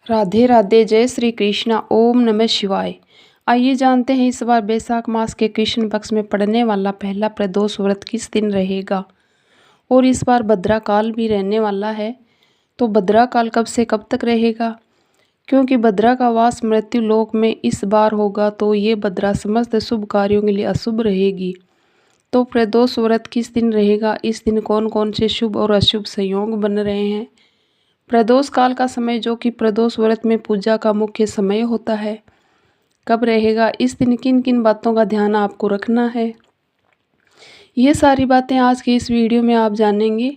राधे राधे, जय श्री कृष्णा, ओम नमः शिवाय। आइए जानते हैं इस बार बैसाख मास के कृष्ण पक्ष में पड़ने वाला पहला प्रदोष व्रत किस दिन रहेगा। और इस बार भद्रा काल भी रहने वाला है। तो भद्रा काल कब से कब तक रहेगा, क्योंकि भद्रा का वास मृत्यु लोक में इस बार होगा, तो ये भद्रा समस्त शुभ कार्यों के लिए अशुभ रहेगी। तो प्रदोष व्रत किस दिन रहेगा, इस दिन कौन कौन से शुभ और अशुभ संयोग बन रहे हैं। प्रदोष काल का समय, जो कि प्रदोष व्रत में पूजा का मुख्य समय होता है, कब रहेगा, इस दिन किन किन बातों का ध्यान आपको रखना है, ये सारी बातें आज की इस वीडियो में आप जानेंगे।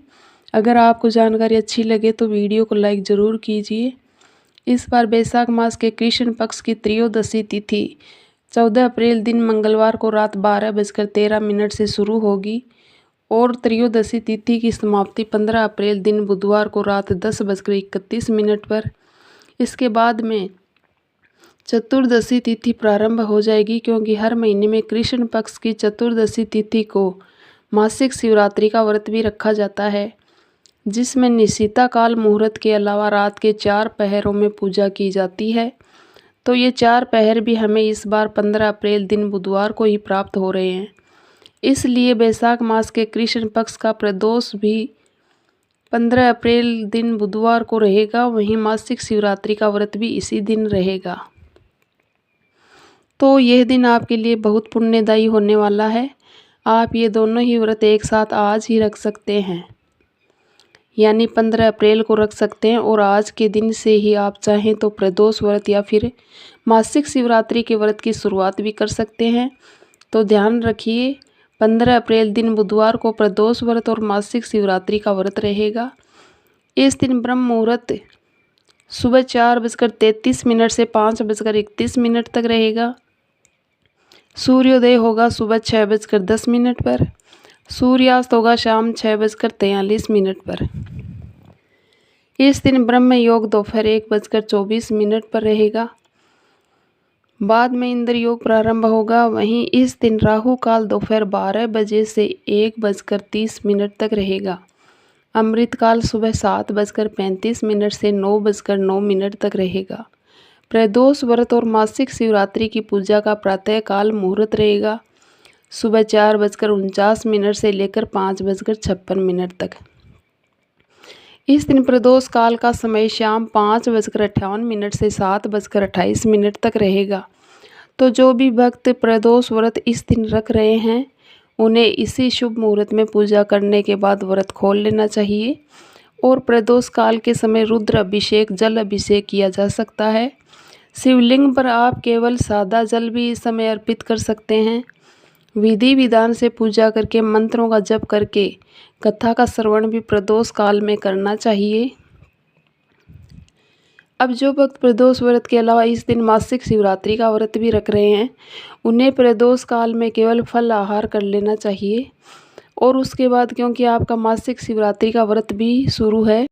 अगर आपको जानकारी अच्छी लगे तो वीडियो को लाइक ज़रूर कीजिए। इस बार बैसाख मास के कृष्ण पक्ष की त्रयोदशी तिथि 14 अप्रैल दिन मंगलवार को रात 12:13 से शुरू होगी और त्रयोदशी तिथि की समाप्ति 15 अप्रैल दिन बुधवार को रात 10:31 पर। इसके बाद में चतुर्दशी तिथि प्रारंभ हो जाएगी, क्योंकि हर महीने में कृष्ण पक्ष की चतुर्दशी तिथि को मासिक शिवरात्रि का व्रत भी रखा जाता है, जिसमें निशिता काल मुहूर्त के अलावा रात के 4 पहरों में पूजा की जाती है। तो ये 4 पहर भी हमें इस बार 15 अप्रैल दिन बुधवार को ही प्राप्त हो रहे हैं। इसलिए बैसाख मास के कृष्ण पक्ष का प्रदोष भी 15 अप्रैल दिन बुधवार को रहेगा। वहीं मासिक शिवरात्रि का व्रत भी इसी दिन रहेगा। तो यह दिन आपके लिए बहुत पुण्यदायी होने वाला है। आप ये दोनों ही व्रत एक साथ आज ही रख सकते हैं, यानी 15 अप्रैल को रख सकते हैं, और आज के दिन से ही आप चाहें तो प्रदोष व्रत या फिर मासिक शिवरात्रि के व्रत की शुरुआत भी कर सकते हैं। तो ध्यान रखिए, 15 अप्रैल दिन बुधवार को प्रदोष व्रत और मासिक शिवरात्रि का व्रत रहेगा। इस दिन ब्रह्म मुहूर्त सुबह 4:33 से 5:31 तक रहेगा। सूर्योदय होगा सुबह 6:10 पर। सूर्यास्त होगा शाम 6:43 पर। इस दिन ब्रह्म योग दोपहर 1:24 पर रहेगा। बाद में इंद्र योग प्रारंभ होगा। वहीं इस दिन राहु काल दोपहर 12 बजे से 1:30 तक रहेगा। अमृत काल सुबह 7:35 से 9:09 तक रहेगा। प्रदोष व्रत और मासिक शिवरात्रि की पूजा का प्रातः काल मुहूर्त रहेगा सुबह 4:49 से लेकर 5:56 तक। इस दिन प्रदोष काल का समय शाम 5:58 से 7:28 तक रहेगा। तो जो भी भक्त प्रदोष व्रत इस दिन रख रहे हैं, उन्हें इसी शुभ मुहूर्त में पूजा करने के बाद व्रत खोल लेना चाहिए। और प्रदोष काल के समय रुद्र अभिषेक, जल अभिषेक किया जा सकता है। शिवलिंग पर आप केवल सादा जल भी इस समय अर्पित कर सकते हैं। विधि विधान से पूजा करके, मंत्रों का जप करके, कथा का श्रवण भी प्रदोष काल में करना चाहिए। अब जो भक्त प्रदोष व्रत के अलावा इस दिन मासिक शिवरात्रि का व्रत भी रख रहे हैं, उन्हें प्रदोष काल में केवल फल आहार कर लेना चाहिए। और उसके बाद, क्योंकि आपका मासिक शिवरात्रि का व्रत भी शुरू है,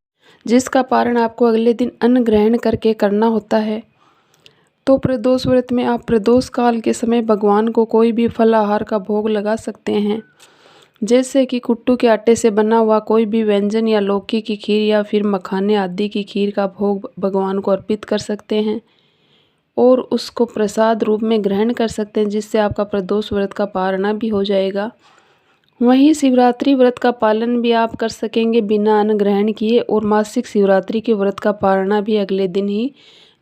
जिसका पारण आपको अगले दिन अन्न ग्रहण करके करना होता है, तो प्रदोष व्रत में आप प्रदोष काल के समय भगवान को कोई भी फल आहार का भोग लगा सकते हैं, जैसे कि कुट्टू के आटे से बना हुआ कोई भी व्यंजन या लौकी की खीर या फिर मखाने आदि की खीर का भोग भगवान को अर्पित कर सकते हैं और उसको प्रसाद रूप में ग्रहण कर सकते हैं, जिससे आपका प्रदोष व्रत का पारणा भी हो जाएगा। वहीं शिवरात्रि व्रत का पालन भी आप कर सकेंगे बिना अन्न ग्रहण किए, और मासिक शिवरात्रि के व्रत का पारणा भी अगले दिन ही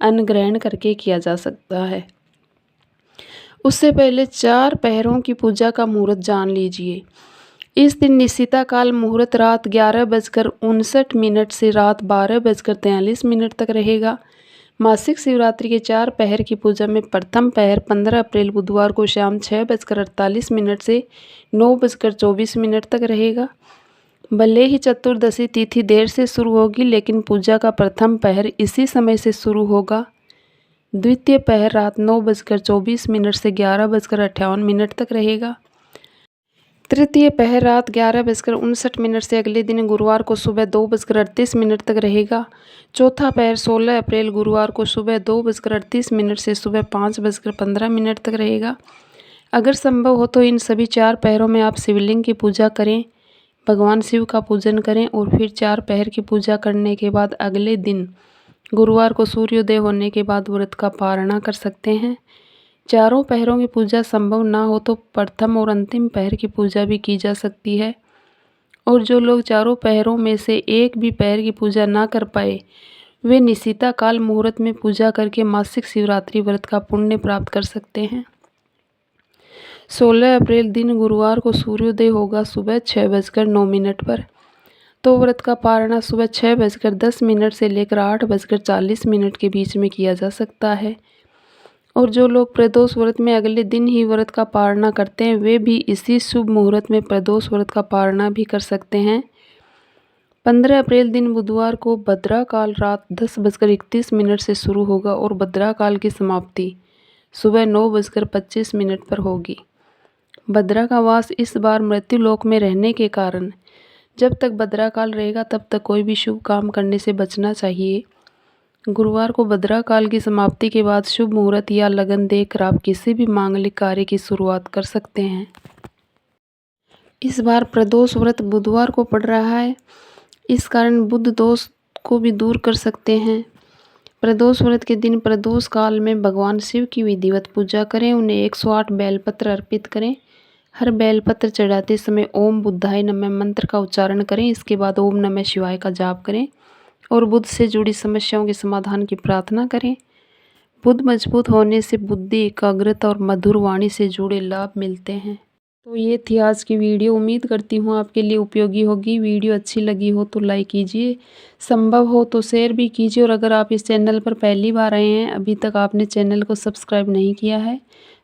अन्न ग्रहण करके किया जा सकता है। उससे पहले 4 पहरों की पूजा का मुहूर्त जान लीजिए। इस दिन निशिता काल मुहूर्त रात 11:59 से रात 12:43 तक रहेगा। मासिक शिवरात्रि के 4 पहर की पूजा में प्रथम पहर 15 अप्रैल बुधवार को शाम 6:48 से 9:24 तक रहेगा। भले ही चतुर्दशी तिथि देर से शुरू होगी, लेकिन पूजा का प्रथम पहर इसी समय से शुरू होगा। द्वितीय पहर रात 9:24 से 11:58 तक रहेगा। तृतीय पहर रात 11:59 से अगले दिन गुरुवार को सुबह 2:38 तक रहेगा। चौथा पहर 16 अप्रैल गुरुवार को सुबह 2:38 से सुबह 5:15 तक रहेगा। अगर संभव हो तो इन सभी 4 पहरों में आप शिवलिंग की पूजा करें, भगवान शिव का पूजन करें, और फिर 4 पहर की पूजा करने के बाद अगले दिन गुरुवार को सूर्योदय होने के बाद व्रत का पारणा कर सकते हैं। चारों पहरों की पूजा संभव ना हो तो प्रथम और अंतिम पहर की पूजा भी की जा सकती है। और जो लोग चारों पहरों में से एक भी पहर की पूजा ना कर पाए, वे निशिता काल मुहूर्त में पूजा करके मासिक शिवरात्रि व्रत का पुण्य प्राप्त कर सकते हैं। 16 अप्रैल दिन गुरुवार को सूर्योदय होगा सुबह 6:09 पर। तो व्रत का पारणा सुबह 6:10 से लेकर 8:40 के बीच में किया जा सकता है। और जो लोग प्रदोष व्रत में अगले दिन ही व्रत का पारणा करते हैं, वे भी इसी शुभ मुहूर्त में प्रदोष व्रत का पारणा भी कर सकते हैं। 15 अप्रैल दिन बुधवार को भद्रा काल रात 10:31 से शुरू होगा और भद्रा काल की समाप्ति सुबह 9:25 पर होगी। भद्रा का वास इस बार मृत्यु लोक में रहने के कारण जब तक भद्रा काल रहेगा तब तक कोई भी शुभ काम करने से बचना चाहिए। गुरुवार को भद्रा काल की समाप्ति के बाद शुभ मुहूर्त या लगन देखकर आप किसी भी मांगलिक कार्य की शुरुआत कर सकते हैं। इस बार प्रदोष व्रत बुधवार को पड़ रहा है, इस कारण बुध दोष को भी दूर कर सकते हैं। प्रदोष व्रत के दिन प्रदोष काल में भगवान शिव की विधिवत पूजा करें, उन्हें 108 बेलपत्र अर्पित करें। हर बेलपत्र चढ़ाते समय ओम बुद्धाय नमः मंत्र का उच्चारण करें। इसके बाद ओम नमः शिवाय का जाप करें और बुध से जुड़ी समस्याओं के समाधान की प्रार्थना करें। बुध मजबूत होने से बुद्धि, एकाग्रता और मधुर वाणी से जुड़े लाभ मिलते हैं। तो ये थी आज की वीडियो। उम्मीद करती हूँ आपके लिए उपयोगी होगी। वीडियो अच्छी लगी हो तो लाइक कीजिए, संभव हो तो शेयर भी कीजिए। और अगर आप इस चैनल पर पहली बार आए हैं, अभी तक आपने चैनल को सब्सक्राइब नहीं किया है,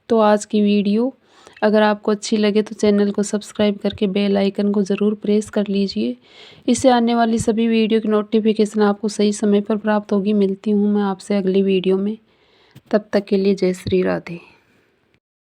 तो आज की वीडियो अगर आपको अच्छी लगे तो चैनल को सब्सक्राइब करके बेल आइकन को ज़रूर प्रेस कर लीजिए। इससे आने वाली सभी वीडियो की नोटिफिकेशन आपको सही समय पर प्राप्त होगी। मिलती हूँ मैं आपसे अगली वीडियो में, तब तक के लिए जय श्री राधे।